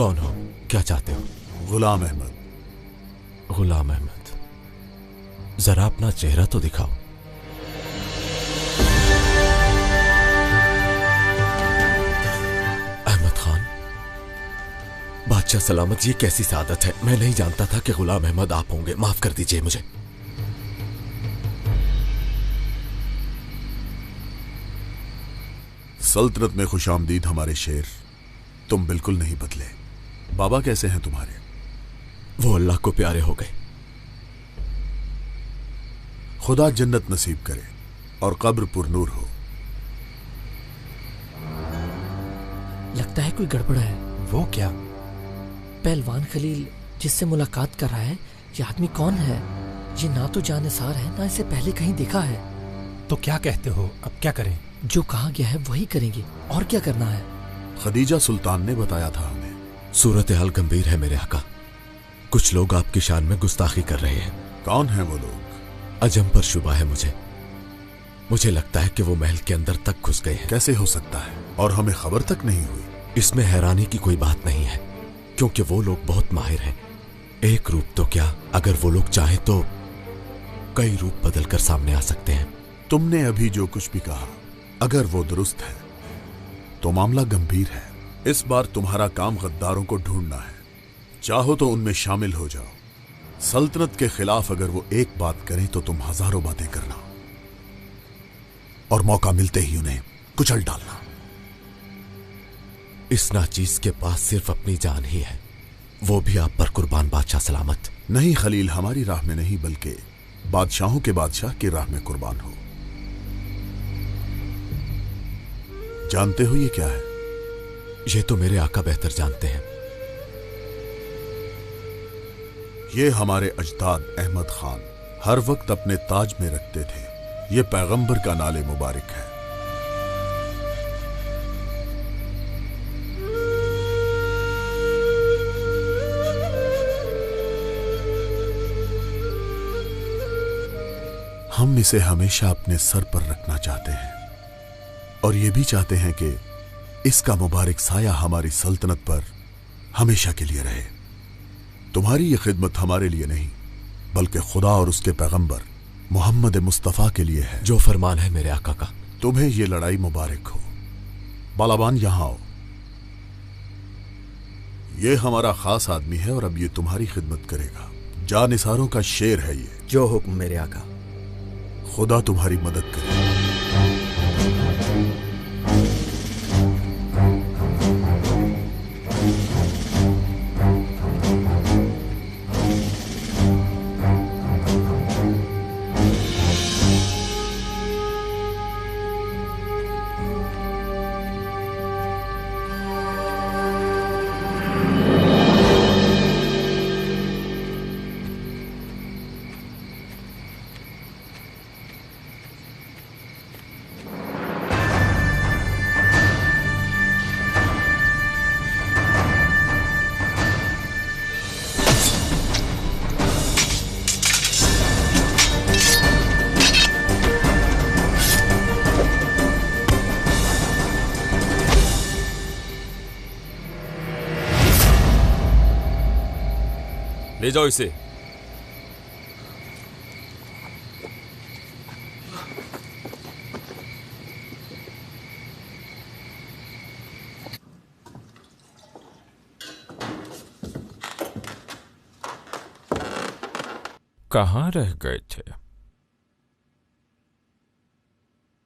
कौन हो? क्या चाहते हो? गुलाम अहमद। गुलाम अहमद, जरा अपना चेहरा तो दिखाओ। अहमद खान, बादशाह सलामत, ये कैसी सादत है? मैं नहीं जानता था कि गुलाम अहमद आप होंगे। माफ कर दीजिए मुझे। सल्तनत में खुशामदीद हमारे शेर। तुम बिल्कुल नहीं बदले। बाबा कैसे हैं तुम्हारे? वो अल्लाह को प्यारे हो गए। खुदा जन्नत नसीब करे और कब्र पुरनूर हो। लगता है कोई गड़बड़ है। वो क्या? पहलवान खलील जिससे मुलाकात कर रहा है, ये आदमी कौन है? ये ना तो जानिसार है, ना इसे पहले कहीं देखा है। तो क्या कहते हो, अब क्या करें? जो कहा गया है वही करेंगे, और क्या करना है? खदीजा सुल्तान ने बताया था हमें। सूरत हाल गंभीर है मेरे आका। कुछ लोग आपकी शान में गुस्ताखी कर रहे हैं। कौन है वो लोग? अजम पर शुबा है मुझे लगता है कि वो महल के अंदर तक घुस गए हैं। कैसे हो सकता है, और हमें खबर तक नहीं हुई? इसमें हैरानी की कोई बात नहीं है, क्योंकि वो लोग बहुत माहिर हैं। एक रूप तो क्या, अगर वो लोग चाहें तो कई रूप बदल कर सामने आ सकते हैं। तुमने अभी जो कुछ भी कहा, अगर वो दुरुस्त है तो मामला गंभीर है। इस बार तुम्हारा काम गद्दारों को ढूंढना है। चाहो तो उनमें शामिल हो जाओ। सल्तनत के खिलाफ अगर वो एक बात करें तो तुम हजारों बातें करना, और मौका मिलते ही उन्हें कुचल डालना। इस नाचीज के पास सिर्फ अपनी जान ही है, वो भी आप पर कुर्बान बादशाह सलामत। नहीं खलील, हमारी राह में नहीं, बल्कि बादशाहों के बादशाह की राह में कुर्बान हो। जानते हो ये क्या है? ये तो मेरे आका बेहतर जानते हैं। ये हमारे अजदाद अहमद खान हर वक्त अपने ताज में रखते थे। ये पैगंबर का नाले मुबारक है। हम इसे हमेशा अपने सर पर रखना चाहते हैं, और ये भी चाहते हैं कि इसका मुबारक साया हमारी सल्तनत पर हमेशा के लिए रहे। तुम्हारी ये खिदमत हमारे लिए नहीं, बल्कि खुदा और उसके पैगंबर मोहम्मद मुस्तफ़ा के लिए है। जो फरमान है मेरे आका का। तुम्हें ये लड़ाई मुबारक हो। बालाबान यहां आओ। ये हमारा खास आदमी है और अब ये तुम्हारी खिदमत करेगा। जानिसारों का शेर है ये। जो हुक्म मेरे आका। खुदा तुम्हारी मदद करे। ले जाओ इसे। कहाँ रह गए थे?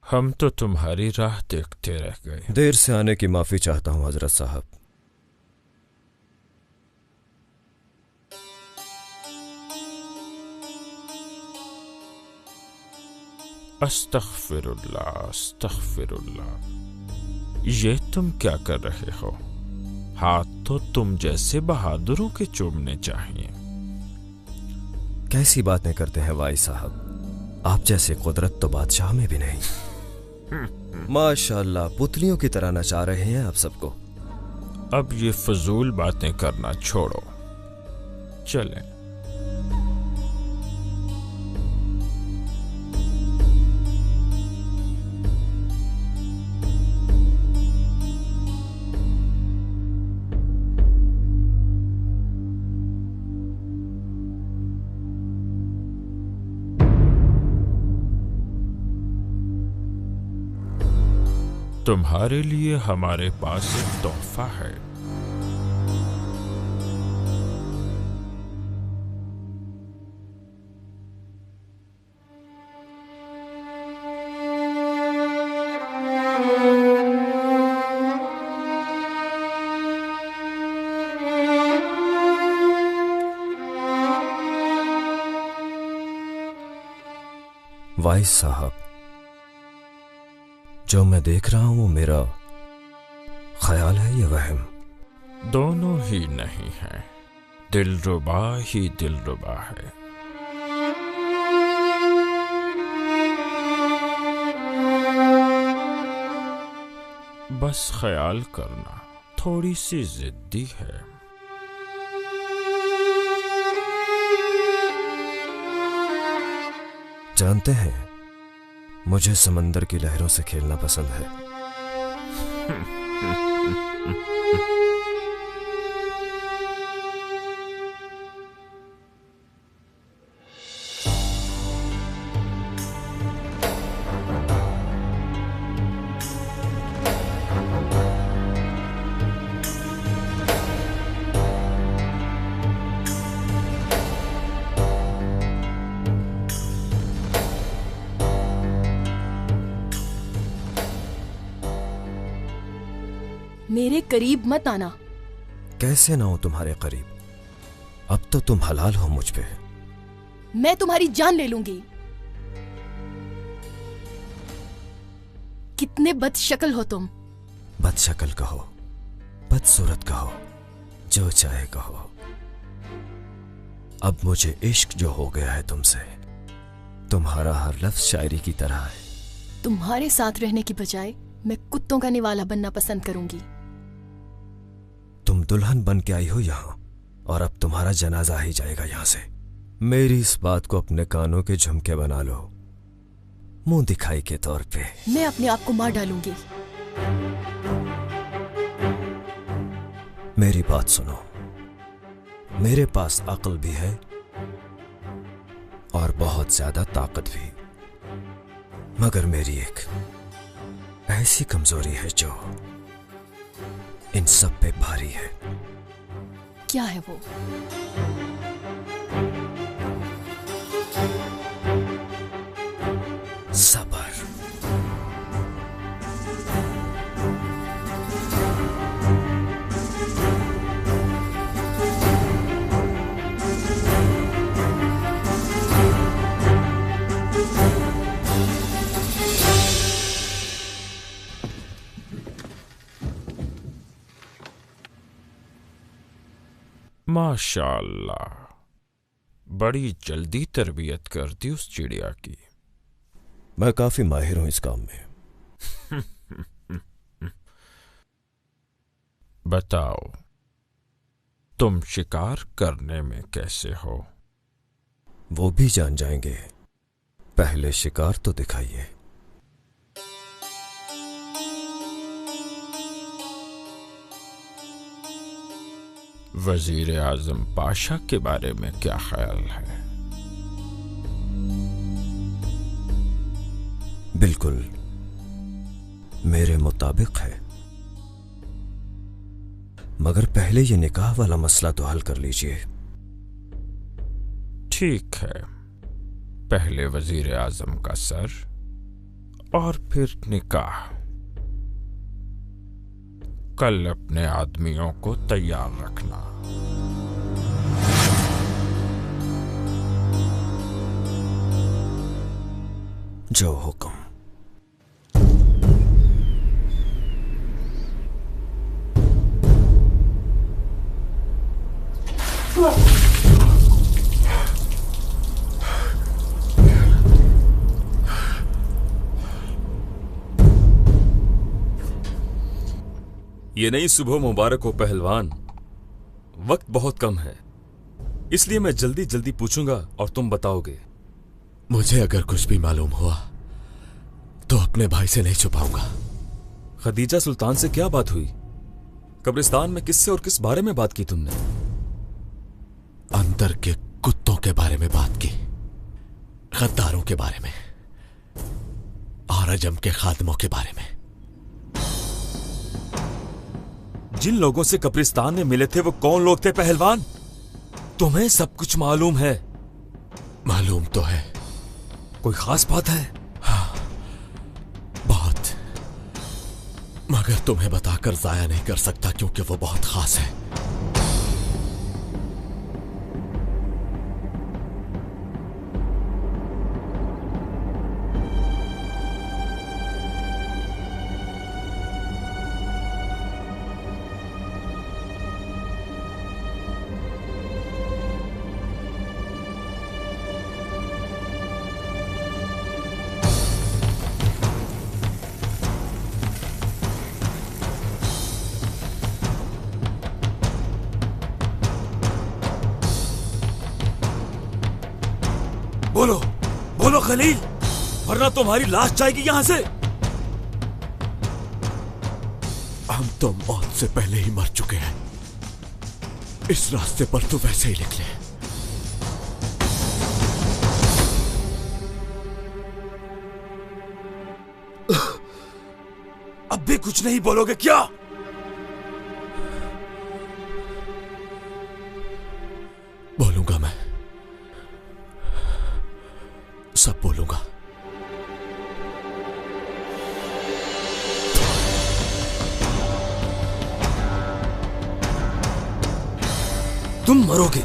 हम तो तुम्हारी राह देखते रह गए। देर से आने की माफी चाहता हूं हजरत साहब। अस्तग़फिरुल्लाह, अस्तग़फिरुल्लाह। ये तुम क्या कर रहे हो? हाथ तो तुम जैसे बहादुरों के चूमने चाहिए। कैसी बातें करते हैं वाई साहब, आप जैसे कुदरत तो बादशाह में भी नहीं। माशाअल्लाह, पुतलियों की तरह नचा रहे हैं आप सबको। अब ये फजूल बातें करना छोड़ो, चलें। तुम्हारे लिए हमारे पास एक तोहफा है। वाइस साहब, जो मैं देख रहा हूं वो मेरा ख्याल है या वहम? दोनों ही नहीं है, दिलरुबा ही दिलरुबा है। बस ख्याल करना, थोड़ी सी जिद्दी है। जानते हैं, मुझे समंदर की लहरों से खेलना पसंद है। मेरे करीब मत आना। कैसे ना हो तुम्हारे करीब? अब तो तुम हलाल हो मुझ पे। मैं तुम्हारी जान ले लूंगी। कितने बदशक्ल हो तुम। बदशक्ल कहो, बदसूरत कहो, जो चाहे कहो। अब मुझे इश्क जो हो गया है तुमसे, तुम्हारा हर लफ्ज शायरी की तरह है। तुम्हारे साथ रहने की बजाय मैं कुत्तों का निवाला बनना पसंद करूंगी। तुम दुल्हन बन के आई हो यहां, और अब तुम्हारा जनाजा ही जाएगा यहां से। मेरी इस बात को अपने कानों के झुमके बना लो, मुंह दिखाई के तौर पे। मैं अपने आप को मार डालूंगी। मेरी बात सुनो, मेरे पास अक्ल भी है और बहुत ज्यादा ताकत भी, मगर मेरी एक ऐसी कमजोरी है जो इन सब पे भारी है। क्या है वो? सब्र। माशाअल्लाह, बड़ी जल्दी तरबियत कर दी उस चिड़िया की। मैं काफी माहिर हूं इस काम में। बताओ, तुम शिकार करने में कैसे हो? वो भी जान जाएंगे, पहले शिकार तो दिखाइए। वजीर आजम पाशा के बारे में क्या ख्याल है? बिल्कुल मेरे मुताबिक है, मगर पहले ये निकाह वाला मसला तो हल कर लीजिए। ठीक है, पहले वजीर आजम का सर और फिर निकाह। कल अपने आदमियों को तैयार रखना। जो हुक्म। ये नई सुबह मुबारक हो पहलवान। वक्त बहुत कम है, इसलिए मैं जल्दी जल्दी पूछूंगा और तुम बताओगे। मुझे अगर कुछ भी मालूम हुआ तो अपने भाई से नहीं छुपाऊंगा। खदीजा सुल्तान से क्या बात हुई? कब्रिस्तान में किससे और किस बारे में बात की तुमने? अंदर के कुत्तों के बारे में बात की, गद्दारों के बारे में और अजम के खादमों के बारे में। जिन लोगों से कब्रिस्तान में मिले थे वो कौन लोग थे पहलवान? तुम्हें सब कुछ मालूम है? मालूम तो है। कोई खास बात है? हाँ, बहुत, मगर तुम्हें बताकर जाया नहीं कर सकता क्योंकि वो बहुत खास है। बोलो बोलो खलील, वरना तुम्हारी लाश जाएगी यहां से। हम तो मौत से पहले ही मर चुके हैं। इस रास्ते पर तो वैसे ही निकले। अब भी कुछ नहीं बोलोगे क्या? बोलूंगा, मैं सब बोलूंगा। तुम मरोगे।